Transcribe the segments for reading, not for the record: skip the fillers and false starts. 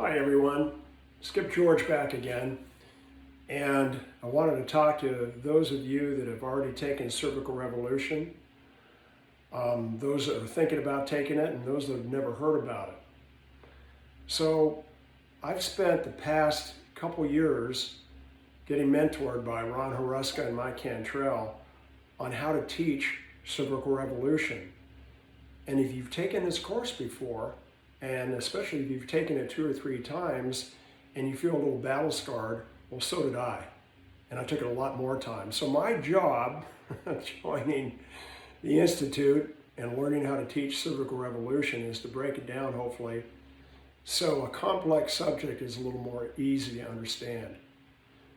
Hi everyone, Skip George back again, and I wanted to talk to those of you that have already taken Cervical Revolution, those that are thinking about taking it, and those that have never heard about it. So I've spent the past couple years getting mentored by Ron Huruska and Mike Cantrell on how to teach Cervical Revolution. And if you've taken this course before, and especially if you've taken it 2 or 3 times and you feel a little battle scarred, well, so did I. And I took it a lot more times. So my job joining the Institute and learning how to teach Cervical Revolution is to break it down, hopefully, so a complex subject is a little more easy to understand.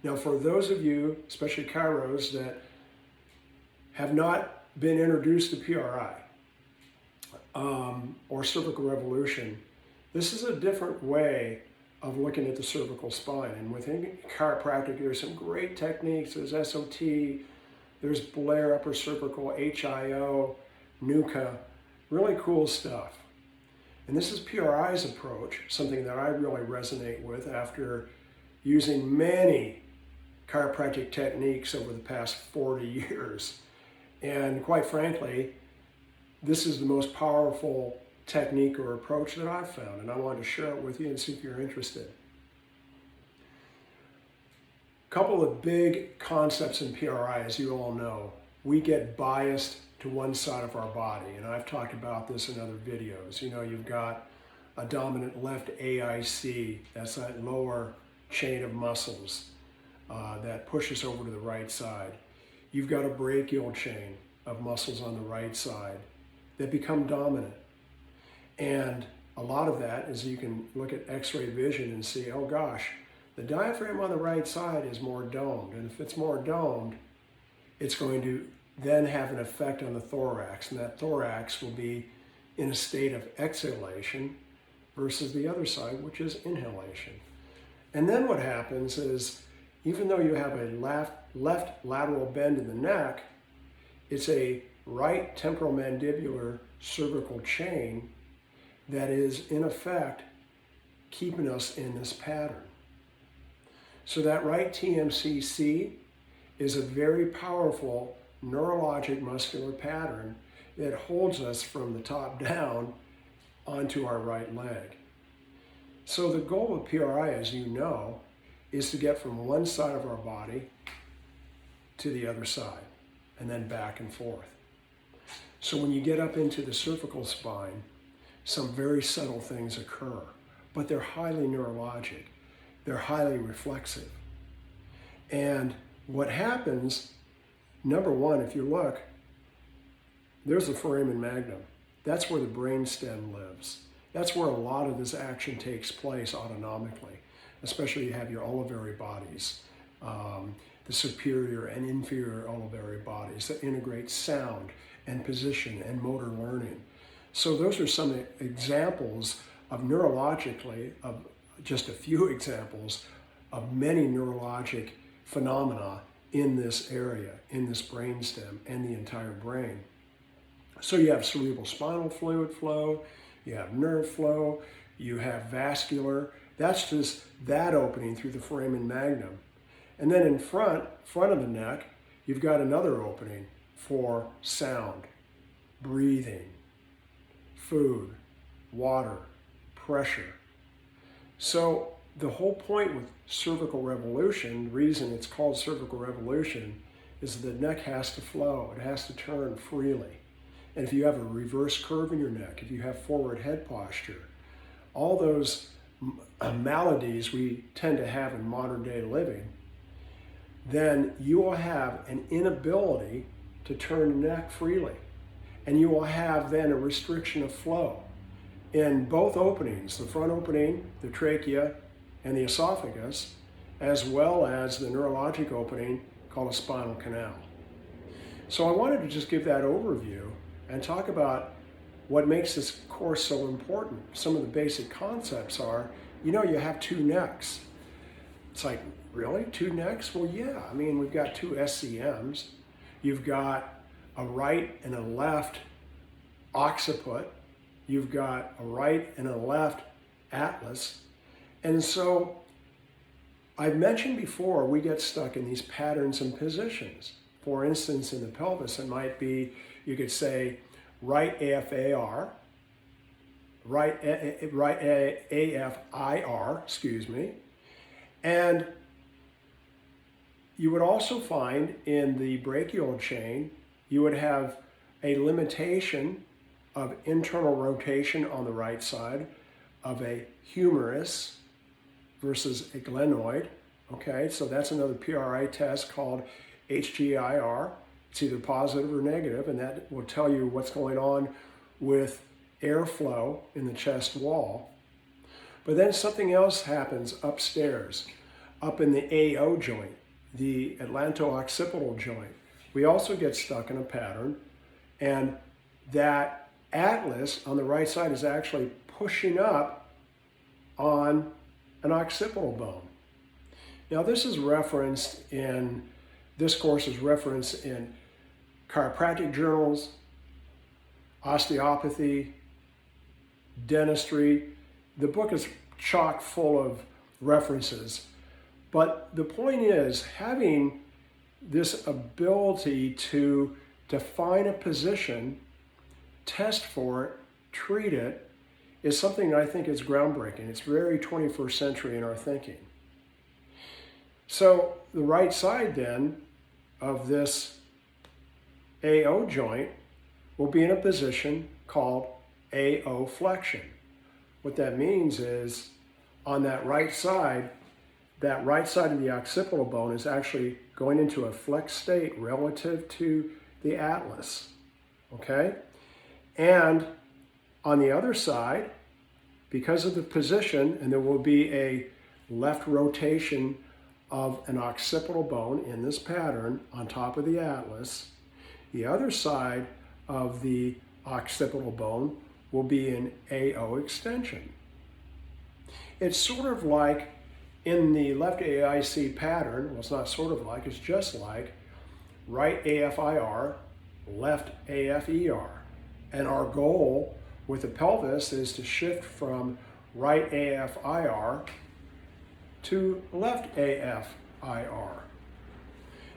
Now, for those of you, especially chiros, that have not been introduced to PRI, or cervical revolution, this is a different way of looking at the cervical spine. And within chiropractic, there's some great techniques. There's SOT, there's Blair upper cervical, HIO, NUCA, really cool stuff. And this is PRI's approach, something that I really resonate with after using many chiropractic techniques over the past 40 years. And quite frankly, this is the most powerful technique or approach that I've found, and I wanted to share it with you and see if you're interested. A couple of big concepts in PRI, as you all know. We get biased to one side of our body, and I've talked about this in other videos. You know, you've got a dominant left AIC, that's that lower chain of muscles that pushes over to the right side. You've got a brachial chain of muscles on the right side that become dominant. And a lot of that is you can look at x-ray vision and see, oh gosh, the diaphragm on the right side is more domed. And if it's more domed, it's going to then have an effect on the thorax. And that thorax will be in a state of exhalation versus the other side, which is inhalation. And then what happens is, even though you have a left lateral bend in the neck, it's a right temporomandibular cervical chain that is in effect keeping us in this pattern. So that right TMCC is a very powerful neurologic muscular pattern that holds us from the top down onto our right leg. So the goal of PRI, as you know, is to get from one side of our body to the other side and then back and forth. So when you get up into the cervical spine, some very subtle things occur, but they're highly neurologic. They're highly reflexive. And what happens, number one, if you look, there's the foramen magnum. That's where the brainstem lives. That's where a lot of this action takes place autonomically, especially you have your olivary bodies, the superior and inferior olivary bodies that integrate sound and position and motor learning. So those are some examples of neurologically, of just a few examples of many neurologic phenomena in this area, in this brainstem and the entire brain. So you have cerebral spinal fluid flow, you have nerve flow, you have vascular. That's just that opening through the foramen magnum. And then in front of the neck, you've got another opening for sound, breathing, food, water, pressure. So the whole point with cervical revolution, the reason it's called cervical revolution, is the neck has to flow. It has to turn freely. And if you have a reverse curve in your neck, if you have forward head posture, all those maladies we tend to have in modern day living, then you will have an inability to turn the neck freely. And you will have then a restriction of flow in both openings, the front opening, the trachea, and the esophagus, as well as the neurologic opening called a spinal canal. So I wanted to just give that overview and talk about what makes this course so important. Some of the basic concepts are, you know, you have 2 necks. It's like, really? 2 necks? Well, yeah. I mean, we've got 2 SCMs. You've got a right and a left occiput. You've got a right and a left atlas. And so I've mentioned before, we get stuck in these patterns and positions. For instance, in the pelvis, it might be, you could say, right AFAR, right AFIR, excuse me. And you would also find in the brachial chain, you would have a limitation of internal rotation on the right side of a humerus versus a glenoid. Okay, so that's another PRI test called HGIR. It's either positive or negative, and that will tell you what's going on with airflow in the chest wall. But then something else happens upstairs, up in the AO joint, the atlanto-occipital joint. We also get stuck in a pattern, and that atlas on the right side is actually pushing up on an occipital bone. Now this course is referenced in chiropractic journals, osteopathy, dentistry. The book is chock full of references. But the point is, having this ability to define a position, test for it, treat it, is something I think is groundbreaking. It's very 21st century in our thinking. So the right side then of this AO joint will be in a position called AO flexion. What that means is on that right side of the occipital bone is actually going into a flexed state relative to the atlas, okay? And on the other side, because of the position, and there will be a left rotation of an occipital bone in this pattern on top of the atlas, the other side of the occipital bone will be in AO extension. It's sort of like in the left AIC pattern, well, it's not sort of like, it's just like right AFIR, left AFER. And our goal with the pelvis is to shift from right AFIR to left AFIR.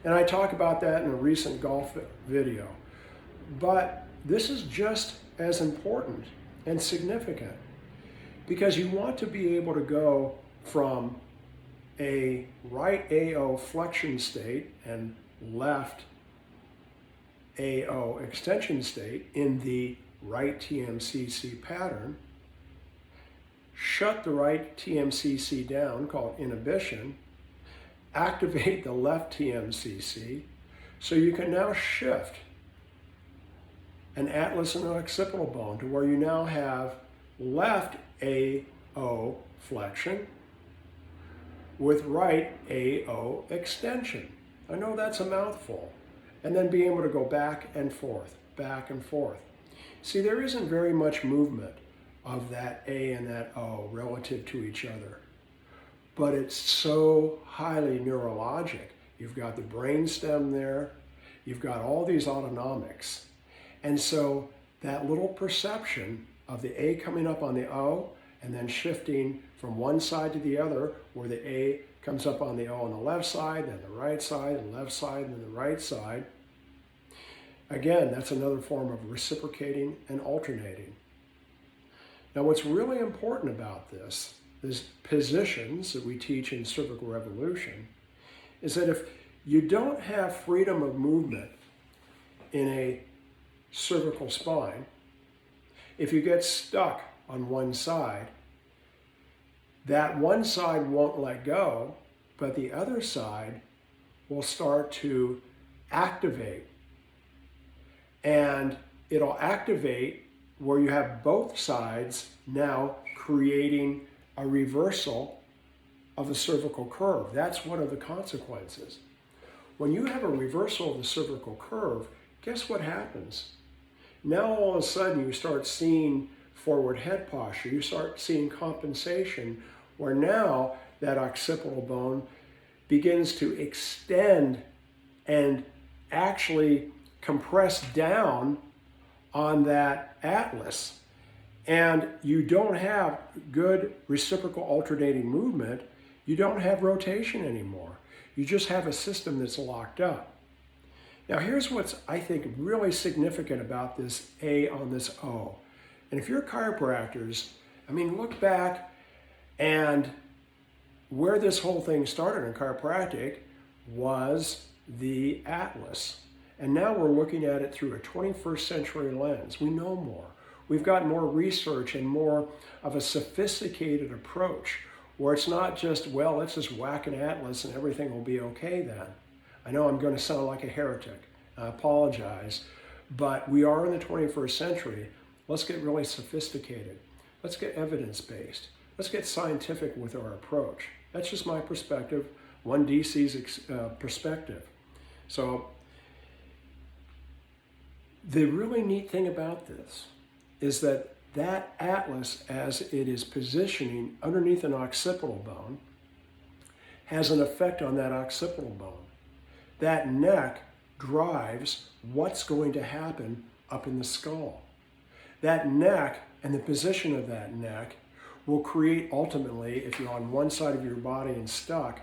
And I talk about that in a recent golf video. But this is just as important and significant because you want to be able to go from a right AO flexion state and left AO extension state in the right TMCC pattern, shut the right TMCC down, called inhibition, activate the left TMCC, so you can now shift an atlas and an occipital bone to where you now have left AO flexion with right AO extension. I know that's a mouthful. And then being able to go back and forth, back and forth. See, there isn't very much movement of that A and that O relative to each other. But it's so highly neurologic. You've got the brainstem there. You've got all these autonomics. And so that little perception of the A coming up on the O and then shifting from one side to the other, where the A comes up on the O on the left side, then the right side, and left side, and then the right side. Again, that's another form of reciprocating and alternating. Now, what's really important about this is positions that we teach in cervical revolution is that if you don't have freedom of movement in a cervical spine, if you get stuck on one side, that one side won't let go, but the other side will start to activate. And it'll activate where you have both sides now creating a reversal of the cervical curve. That's one of the consequences. When you have a reversal of the cervical curve, guess what happens? Now all of a sudden you start seeing forward head posture. You start seeing compensation where now that occipital bone begins to extend and actually compress down on that atlas. and you don't have good reciprocal alternating movement, you don't have rotation anymore. You just have a system that's locked up. Now here's what's, I think, really significant about this A on this O. And if you're chiropractors, I mean, look back and where this whole thing started in chiropractic was the Atlas. And now we're looking at it through a 21st century lens. We know more. We've got more research and more of a sophisticated approach where it's not just, well, let's just whack an Atlas and everything will be okay then. I know I'm going to sound like a heretic. I apologize. But we are in the 21st century. Let's get really sophisticated. Let's get evidence-based. Let's get scientific with our approach. That's just my perspective, one DC's perspective. So the really neat thing about this is that that atlas, as it is positioning underneath an occipital bone, has an effect on that occipital bone. That neck drives what's going to happen up in the skull. That neck and the position of that neck will create ultimately, if you're on one side of your body and stuck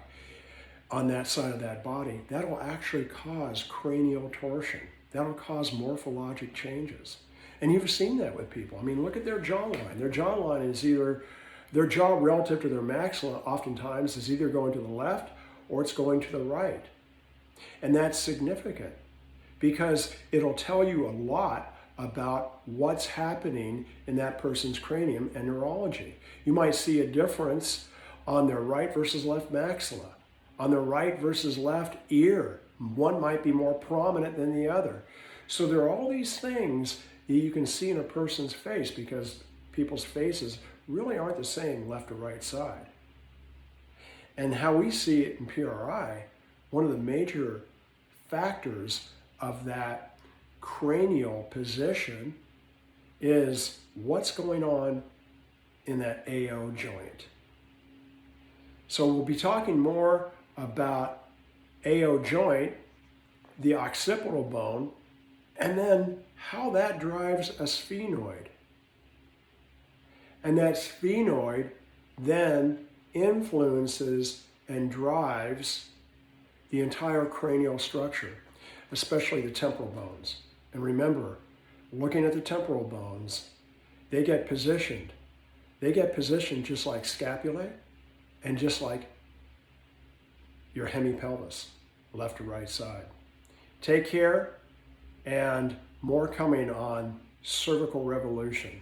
on that side of that body, that'll actually cause cranial torsion. That'll cause morphologic changes. And you've seen that with people. I mean, look at their jawline. Their jawline is either, their jaw relative to their maxilla oftentimes is either going to the left or it's going to the right. And that's significant because it'll tell you a lot about what's happening in that person's cranium and neurology. You might see a difference on their right versus left maxilla, on their right versus left ear. One might be more prominent than the other. So there are all these things that you can see in a person's face because people's faces really aren't the same left or right side. And how we see it in PRI, one of the major factors of that cranial position is what's going on in that AO joint. So we'll be talking more about AO joint, the occipital bone, and then how that drives a sphenoid. And that sphenoid then influences and drives the entire cranial structure, especially the temporal bones. And remember, looking at the temporal bones, they get positioned. They get positioned just like scapulae and just like your hemipelvis, left or right side. Take care, and more coming on cervical revolution.